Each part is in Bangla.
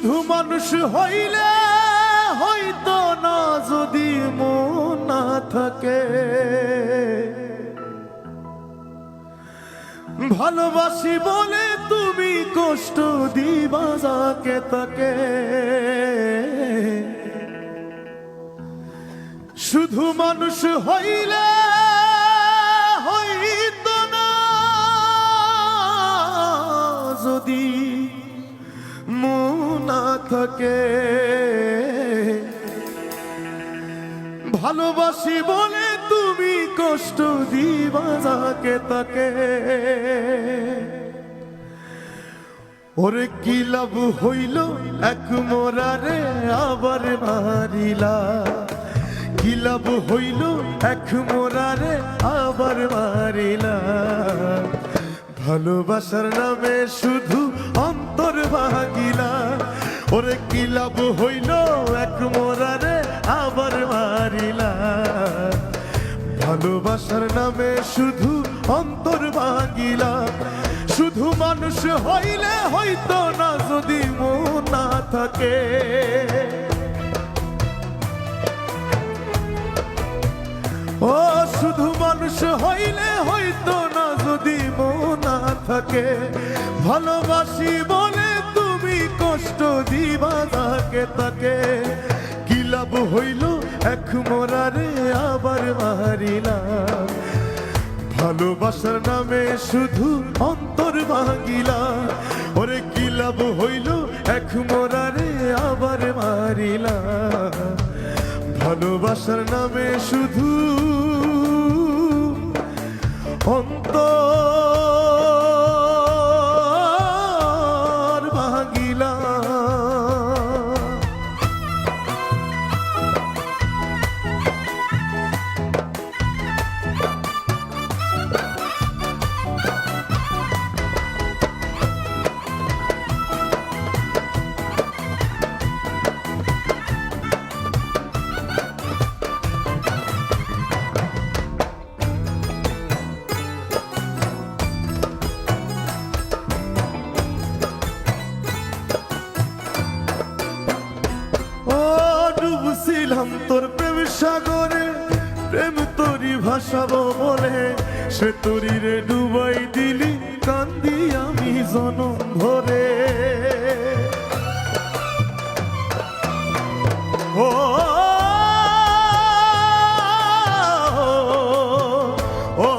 শুধু মানুষ হইলে হইতো না যদি মন না থাকে। ভালোবাসি বলে তুমি কষ্ট দিবা যাকে তাকে। শুধু মানুষ হইলে হইতো না যদি মন না থাকে। ভালোবাসি বলে তুমি কষ্ট দিবা যাকে তাকে। ওরে কি লাভ হইল এক মোরারে আবার মারিলা। কি লাভ হইল এক মোরারে আবার মারিলা। ভালোবাসার নামে শুধু অন্তর ভাগিলা। ওরে কি লাভ হইল এক মোরারে আবার মারিলা। ভালোবাসার নামে শুধু অন্তর ভাগিলা। শুধু মানুষ হইলে হইতো না যদি মন না থাকে। ও শুধু মানুষ হইলে হইতো না যদি মন না থাকে। ভালোবাসি বলে তুমি কষ্ট দিবা যাকে তাকে। কি লাভ হইল এক মোরারে আবার মারিলা। ভালোবাসার নামে শুধু অন্তর ভাঙিলা। ওরে কি লাভ হইল এক মোরারে আবার মারিলা। ভালোবাসার নামে শুধু অন্তর ভাঙিলা। ডুবছিলাম তোর প্রেম সাগরে, প্রেম তোরি ভাসাবো বলে সে তোরি রে ডুবাই দিলি কান্দি আমি জনম ভরে। ও ও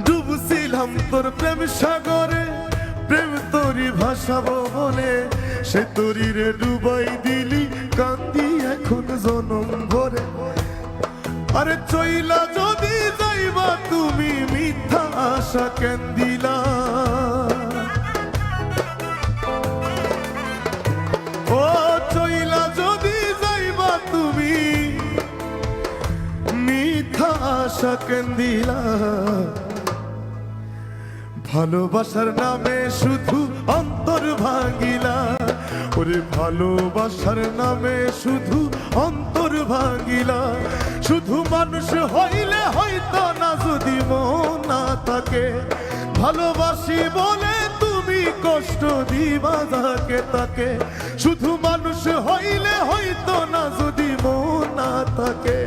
ডুবছিলাম তোর প্রেম সাগরে, প্রেম তোরি ভাসাবো বলে সে তোরি রে ডুবাই দিলি কান্দি এখন জনম ভরে। আরে চইলা যদি যাইবা তুমি মিথ্যা আশা কেন দিলা। ও চইলা যদি যাইবা তুমি মিথ্যা আশা কেন দিলা। ভালোবাসার নামে শুধু অন্তর ভাঙিলা। ওরে ভালোবাসার নামে শুধু অন্তর ভাঙিলা। শুধু মানুষ হইলে হইতো না যদি মন না থাকে। ভালোবাসি বলে তুমি কষ্ট দিবা যাকে তাকে। শুধু মানুষ হইলে হইতো না যদি মন না থাকে।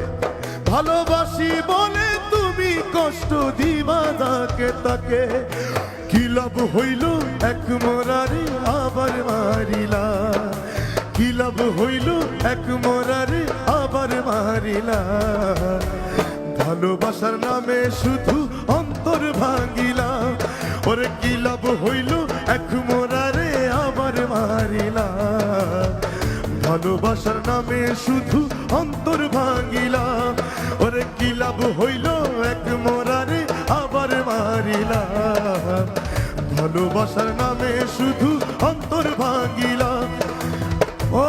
ভালোবাসি বলে তুমি কষ্ট দিবা যাকে তাকে। কি লাভ হইল এক মোরারে আবার মারিলা। কি লাভ হইল এক মোরারে আবার মারিলা। ভালোবাসার নামে শুধু অন্তর ভাঙিলা। ওরে কি লাভ হইল এক মোরারে আবার মারিলা। ভালোবাসার নামে শুধু অন্তর ভাঙিলা। ওরে কি লাভ হইল এক মোরারে আবার মারিলা। ভালোবাসার নামে শুধু অন্তর ভাঙিলা। ও